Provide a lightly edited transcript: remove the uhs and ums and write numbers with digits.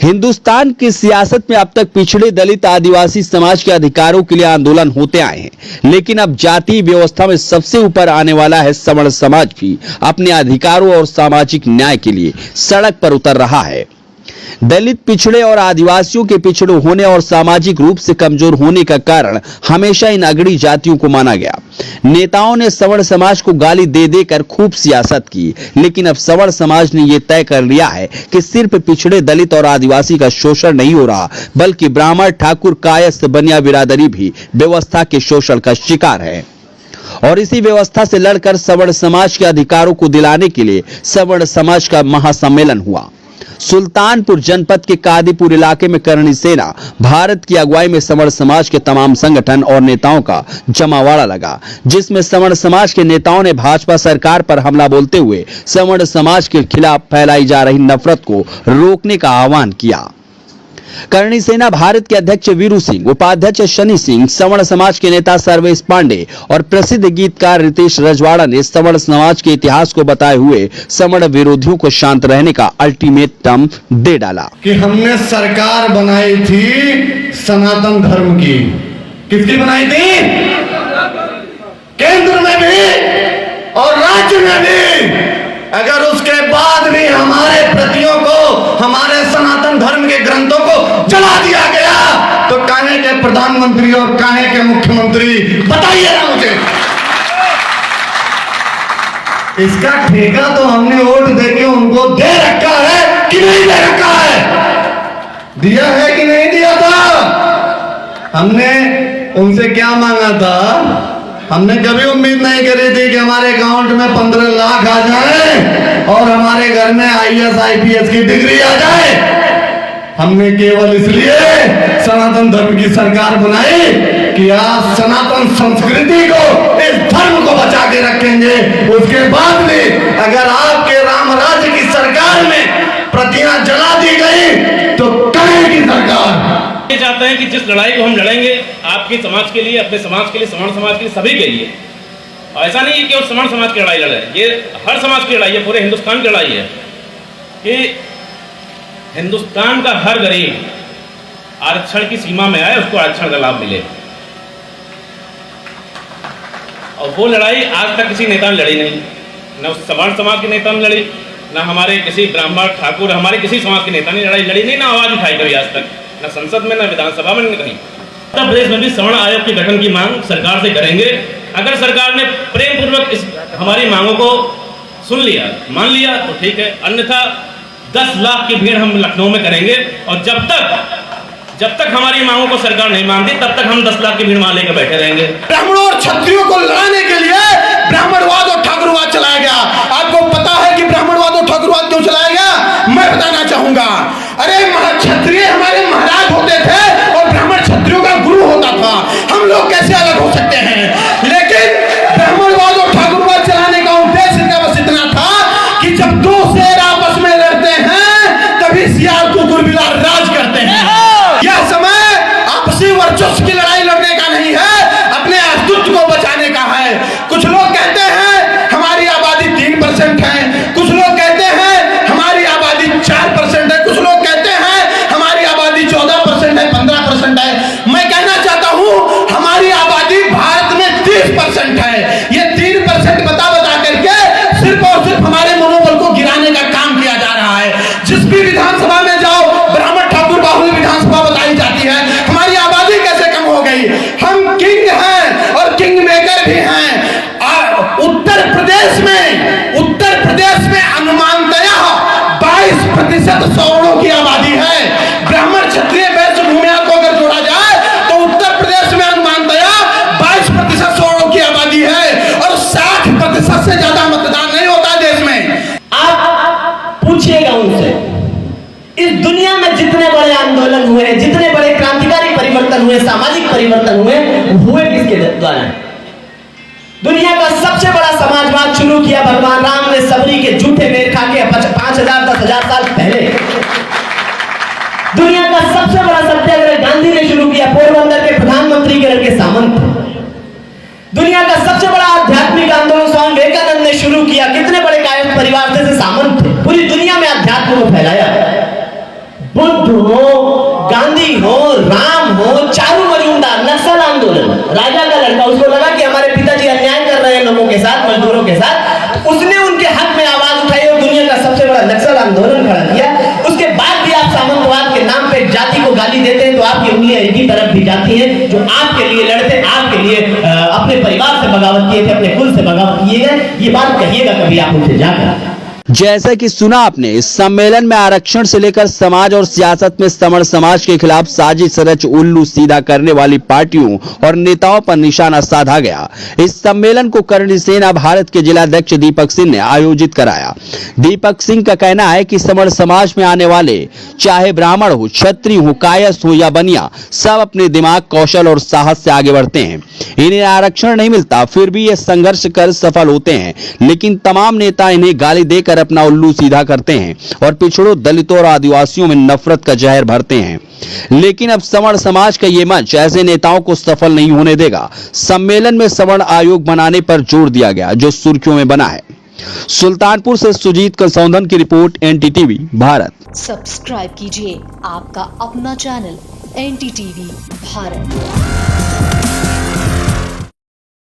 हिंदुस्तान की सियासत में अब तक पिछड़े दलित आदिवासी समाज के अधिकारों के लिए आंदोलन होते आए हैं, लेकिन अब जातीय व्यवस्था में सबसे ऊपर आने वाला है सवर्ण समाज भी अपने अधिकारों और सामाजिक न्याय के लिए सड़क पर उतर रहा है। दलित, पिछड़े और आदिवासियों के पिछड़े होने और सामाजिक रूप से कमजोर होने का कारण हमेशा इन अगड़ी जातियों को माना गया। नेताओं ने सवर्ण समाज को गाली दे देकर खूब सियासत की, लेकिन अब सवर्ण समाज ने यह तय कर लिया है कि सिर्फ पिछड़े, दलित और आदिवासी का शोषण नहीं हो रहा, बल्कि ब्राह्मण, ठाकुर, कायस्थ, बनिया बिरादरी भी व्यवस्था के शोषण का शिकार है। और इसी व्यवस्था से लड़कर सवर्ण समाज के अधिकारों को दिलाने के लिए सवर्ण समाज का महासम्मेलन हुआ। सुल्तानपुर जनपद के कादीपुर इलाके में करणी सेना भारत की अगुवाई में सवर्ण समाज के तमाम संगठन और नेताओं का जमावड़ा लगा, जिसमें सवर्ण समाज के नेताओं ने भाजपा सरकार पर हमला बोलते हुए सवर्ण समाज के खिलाफ फैलाई जा रही नफरत को रोकने का आह्वान किया। करणी सेना भारत के अध्यक्ष वीरू सिंह, उपाध्यक्ष शनि सिंह, सवर्ण समाज के नेता सर्वेश पांडे और प्रसिद्ध गीतकार रितेश रजवाड़ा ने सवर्ण समाज के इतिहास को बताए हुए सवर्ण विरोधियों को शांत रहने का अल्टीमेटम दे डाला कि हमने सरकार बनाई थी सनातन धर्म की। किसकी बनाई थी? केंद्र में भी और राज्य में भी। अगर उसके बाद भी हमारे प्रतियों को, हमारे सनातन धर्म के ग्रंथों को जला दिया गया, तो काहे के प्रधानमंत्री और काहे के मुख्यमंत्री, बताइए ना मुझे। इसका ठेका तो हमने वोट देके उनको दे रखा है कि नहीं दे रखा है? दिया है कि नहीं दिया था? हमने उनसे क्या मांगा था? हमने कभी उम्मीद नहीं करी थी कि हमारे अकाउंट में 15 लाख आ जाए और हमारे घर में IAS IPS की डिग्री आ जाए। हमने केवल इसलिए सनातन धर्म की सरकार बनाई कि आप सनातन संस्कृति को, इस धर्म को बचा के रखेंगे। उसके बाद भी अगर आपके राम राज्य की सरकार में प्रतियां जला दी गई तो करेगी सरकार। ये चाहते हैं कि जिस लड़ाई को हम लड़ेंगे आपके समाज के लिए, अपने समाज के लिए, सवर्ण समाज के लिए, सभी के लिए, और ऐसा नहीं है कि सवर्ण समाज की लड़ाई लड़े, ये हर समाज की लड़ाई है, पूरे हिंदुस्तान की लड़ाई है कि हिंदुस्तान का हर गरीब आरक्षण की सीमा में आए, उसको आरक्षण का लाभ मिले। और वो लड़ाई आज तक किसी नेता ने लड़ी नहीं, न उस सवर्ण समाज के नेता ने लड़ी, न हमारे किसी ब्राह्मण, ठाकुर, हमारे किसी समाज के नेता ने लड़ी नहीं, ना आवाज उठाई कभी आज तक, न संसद में, न विधानसभा में, न कहीं। उत्तर प्रदेश में भी सवर्ण आयोग के गठन की मांग सरकार से करेंगे। अगर सरकार ने प्रेम पूर्वक इस हमारी मांगों को सुन लिया, मान लिया तो ठीक है, अन्यथा 10 लाख की भीड़ हम लखनऊ में करेंगे। और जब तक हमारी मांगों को सरकार नहीं मानती, तब तक हम 10 लाख की भीड़ वहां लेकर बैठे रहेंगे। ब्राह्मणों और क्षत्रियों को लड़ाने के लिए ब्राह्मणवाद और ठाकुरवाद चलाया गया। आपको पता है कि ब्राह्मणवाद और ठाकुरवाद क्यों चलाया गया? मैं बताना चाहूंगा। अरे क्षत्रिय हमारे महाराज होते थे और ब्राह्मण क्षत्रियों का गुरु होता था। हम लोग कैसे अलग हो सकते हैं? लेकिन ब्राह्मणवाद और ठाकुरवाद चलाने का उद्देश्य का बस इतना था कि जब दो शेर आपस में लड़ते हैं तभी सियार कुकुर बिलार राज करते हैं। यह समय आपसी वर्चस्व की लड़ाई लड़ने का नहीं है, अपने अस्तित्व को बचाने का है। कुछ लोग कहते हैं हमारी आबादी 3% है, कुछ लोग कहते हैं हमारी आबादी 4% है, कुछ लोग कहते हैं हमारी आबादी 14% है, 15% है। मैं कहना चाहता हूं हमारी आबादी भारत में 30% है। ये 3% बता करके सिर्फ और सिर्फ हमारे मनोबल को गिराने का काम किया जा रहा है। जिस भी विधानसभा में जाओ, ब्राह्मण ठाकुर बाहुल्य विधानसभा बताई जाती है। हमारी आबादी कैसे कम हो गई? हम किंग हैं और किंग मेकर भी हैं। उत्तर प्रदेश में अनुमानतया 22% सवर्णों की आबादी है। ब्राह्मण, क्षत्रिय, वैश्य, भूमिया को अगर जोड़ा जाए तो उत्तर प्रदेश में अनुमानतया 22% सवर्णों की आबादी है और 60% से ज्यादा मतदान नहीं होता देश में। आप पूछिएगा उनसे, इस दुनिया में जितने बड़े आंदोलन हुए, जितने बड़े क्रांतिकारी परिवर्तन हुए, सामाजिक परिवर्तन हुए किसके द्वारा? दुनिया का सबसे बड़ा समाजवाद शुरू किया भगवान राम ने सबरी के झूठे मेर खा के 5000-10,000 साल पहले। दुनिया का सबसे बड़ा सत्याग्रह गांधी ने शुरू किया, पोरबंदर के प्रधानमंत्री के लड़के सामंत। दुनिया का सबसे बड़ा आध्यात्मिक आंदोलन स्वामी विवेकानंद ने शुरू किया, कितने बड़े कायस्थ परिवार से सामंत थे, पूरी दुनिया में अध्यात्म को फैलाया। बुद्ध बुद्ध हो, गांधी हो, राम हो, चारू मजूमदार, नक्सल आंदोलन, राजा का लड़का, उसको लगा कि हमारे पिताजी अन्याय कर रहे हैं लोगों के साथ, मजदूरों के साथ, उसने उनके हक में आवाज उठाई और दुनिया का सबसे बड़ा नक्सल आंदोलन खड़ा किया। उसके बाद भी आप सामंतवाद के नाम पे जाति को गाली देते हैं तो आपकी उंगलियां इनकी तरफ भी जाती हैं जो आपके लिए लड़ते, आपके लिए अपने परिवार से बगावत किए थे, अपने कुल से बगावत किए गए। ये बात कहिएगा कभी आप उनसे जाकर। जैसा कि सुना आपने, इस सम्मेलन में आरक्षण से लेकर समाज और सियासत में समण समाज के खिलाफ साजिश रच उल्लू सीधा करने वाली पार्टियों और नेताओं पर निशाना साधा गया। इस सम्मेलन को करणी सेना भारत के जिलाध्यक्ष दीपक सिंह ने आयोजित कराया। दीपक सिंह का कहना है कि समण समाज में आने वाले चाहे ब्राह्मण हो, क्षत्रिय हो, कायस्थ हो या बनिया, सब अपने दिमाग, कौशल और साहस से आगे बढ़ते हैं। इन्हें आरक्षण नहीं मिलता, फिर भी ये संघर्ष कर सफल होते हैं, लेकिन तमाम नेता इन्हें गाली देकर अपना उल्लू सीधा करते हैं और पिछड़ों, दलितों और आदिवासियों में नफरत का जहर भरते हैं। लेकिन अब समण समाज का ये मंच ऐसे नेताओं को सफल नहीं होने देगा। सम्मेलन में समण आयोग बनाने पर जोर दिया गया, जो सुर्खियों में बना है। सुल्तानपुर से सुजीत कसौंधन की रिपोर्ट, NTTV भारत। सब्सक्राइब कीजिए आपका अपना चैनल NTTV भारत।